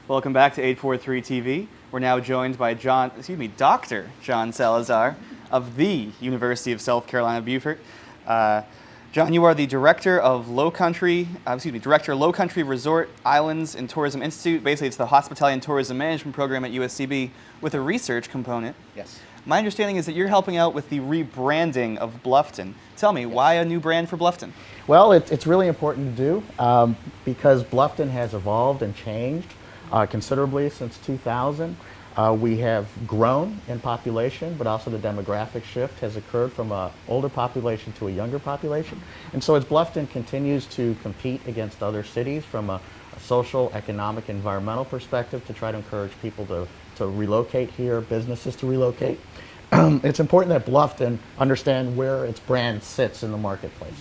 Welcome back to 843 TV. We're now joined by Dr. John Salazar of the University of South Carolina, Beaufort. John, you are the Director of Low Country Resort, Islands, and Tourism Institute. Basically, it's the Hospitality and Tourism Management Program at USCB with a research component. Yes. My understanding is that you're helping out with the rebranding of Bluffton. Tell me, why a new brand for Bluffton? Well, it's really important to do because Bluffton has evolved and changed considerably since 2000. We have grown in population, but also the demographic shift has occurred from an older population to a younger population. And so as Bluffton continues to compete against other cities from a social, economic, environmental perspective to try to encourage people to relocate here, businesses to relocate, it's important that Bluffton understand where its brand sits in the marketplace.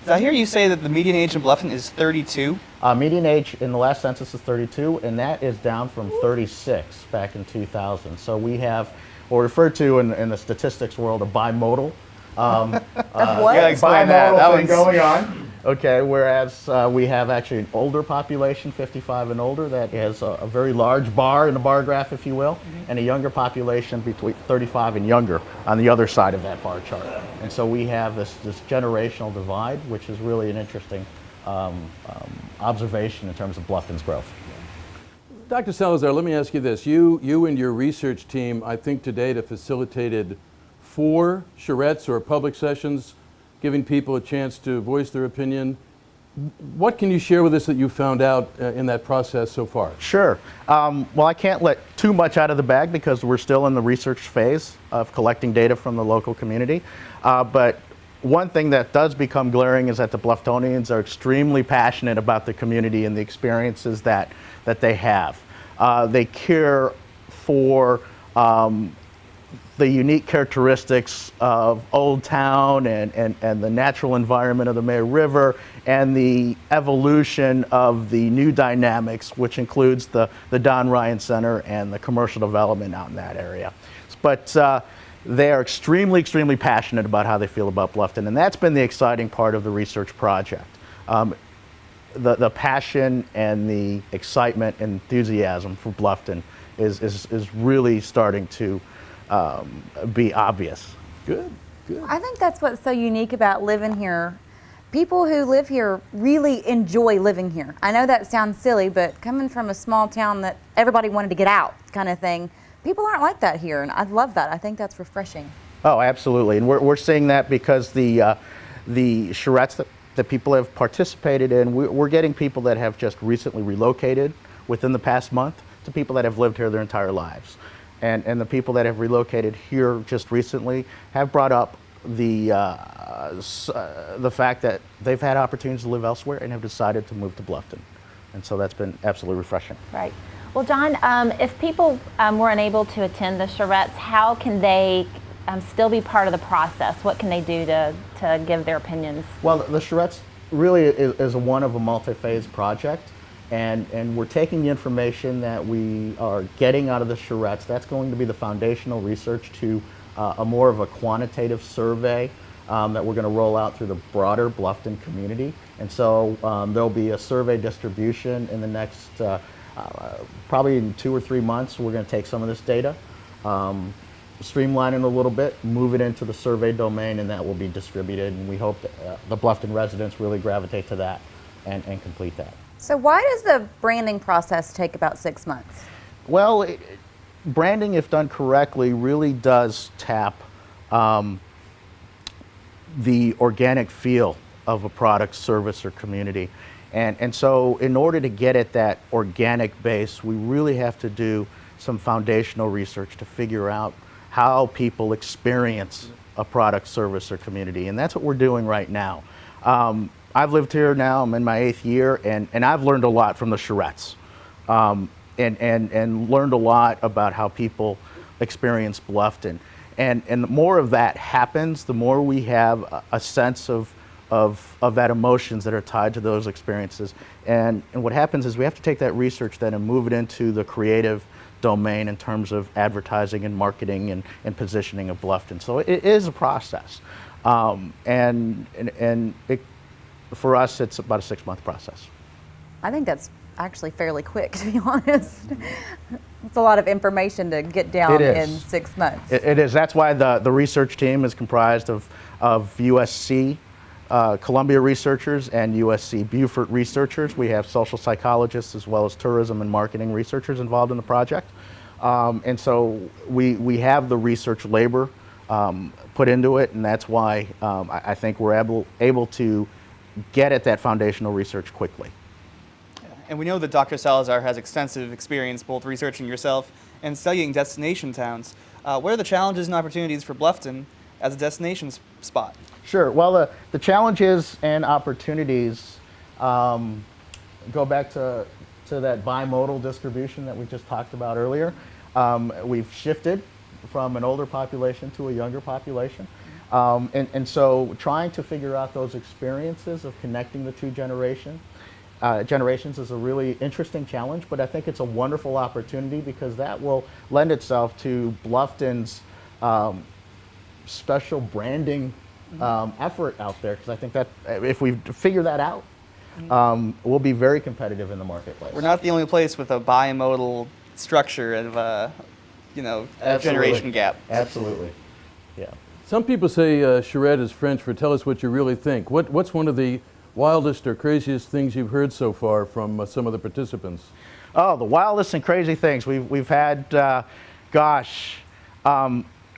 I hear you say that the median age in Bluffton is 32. Median age in the last census is 32, and that is down from 36 back in 2000. So we have what we refer to in the statistics world a bimodal. What? Yeah, explain that. Bimodal thing going on. Okay, whereas we have actually an older population, 55 and older, that has a very large bar in the bar graph, if you will, and a younger population between 35 and younger on the other side of that bar chart. And so we have this generational divide, which is really an interesting observation in terms of Bluffton's growth. Dr. Salazar, let me ask you this. You and your research team, I think to date, have facilitated 4 charrettes or public sessions giving people a chance to voice their opinion. What can you share with us that you found out in that process so far? Sure. Well, I can't let too much out of the bag because we're still in the research phase of collecting data from the local community. But one thing that does become glaring is that the Bluftonians are extremely passionate about the community and the experiences that they have. They care for the unique characteristics of Old Town and the natural environment of the May River and the evolution of the new dynamics, which includes the Don Ryan Center and the commercial development out in that area. But they are extremely, extremely passionate about how they feel about Bluffton, and that's been the exciting part of the research project. The passion and the excitement and enthusiasm for Bluffton is really starting to be obvious. Good, good. I think that's what's so unique about living here. People who live here really enjoy living here. I know that sounds silly, but coming from a small town that everybody wanted to get out kind of thing, people aren't like that here, and I love that. I think that's refreshing. Oh, absolutely, and we're seeing that because the charrettes that people have participated in, we're getting people that have just recently relocated within the past month to people that have lived here their entire lives. And the people that have relocated here just recently have brought up the fact that they've had opportunities to live elsewhere and have decided to move to Bluffton. And so that's been absolutely refreshing. Right. Well, John, if people were unable to attend the charrettes, how can they still be part of the process? What can they do to give their opinions? Well, the charrettes really is one of a multi-phase project. And we're taking the information that we are getting out of the charrettes. That's going to be the foundational research to a more of a quantitative survey that we're going to roll out through the broader Bluffton community. And so there'll be a survey distribution in the next, probably in 2 or 3 months. We're going to take some of this data, streamline it a little bit, move it into the survey domain, and that will be distributed. And we hope that the Bluffton residents really gravitate to that and complete that. So why does the branding process take about 6 months? Well, branding, if done correctly, really does tap the organic feel of a product, service, or community. And so in order to get at that organic base, we really have to do some foundational research to figure out how people experience a product, service, or community. And that's what we're doing right now. I've lived here now, I'm in my 8th year, and I've learned a lot from the charrettes, and learned a lot about how people experience Bluffton. And the more of that happens, the more we have a sense of that emotions that are tied to those experiences. And what happens is we have to take that research then and move it into the creative domain in terms of advertising and marketing and positioning of Bluffton. So it is a process. For us, it's about a 6-month process. I think that's actually fairly quick, to be honest. It's a lot of information to get down It is. in 6 months. It is. That's why the research team is comprised of USC Columbia researchers and USC Beaufort researchers. We have social psychologists as well as tourism and marketing researchers involved in the project. And so we have the research labor put into it, and that's why I think we're able to get at that foundational research quickly. And we know that Dr. Salazar has extensive experience both researching yourself and studying destination towns. What are the challenges and opportunities for Bluffton as a destination spot? Sure. Well, the challenges and opportunities go back to that bimodal distribution that we just talked about earlier. We've shifted from an older population to a younger population. And so trying to figure out those experiences of connecting the two generations is a really interesting challenge, but I think it's a wonderful opportunity because that will lend itself to Bluffton's special branding effort out there, because I think that if we figure that out, we'll be very competitive in the marketplace. We're not the only place with a bimodal structure of, a generation gap. Absolutely. Yeah. Some people say charrette is French for tell us what you really think. What's one of the wildest or craziest things you've heard so far from some of the participants? Oh, the wildest and crazy things. We've had,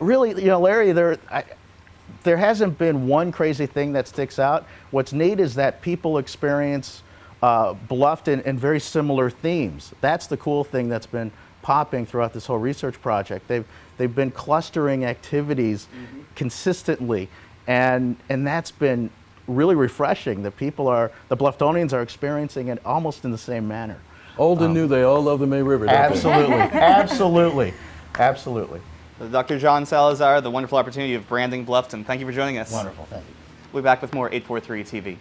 really, Larry, there hasn't been one crazy thing that sticks out. What's neat is that people experience Bluffton in very similar themes. That's the cool thing that's been popping throughout this whole research project. They've been clustering activities consistently, and that's been really refreshing. The Bluftonians are experiencing it almost in the same manner. Old and new, they all love the May River, don't Absolutely, absolutely, absolutely. Dr. John Salazar, the wonderful opportunity of branding Bluffton. Thank you for joining us. Wonderful, thank you. We'll be back with more 843 TV.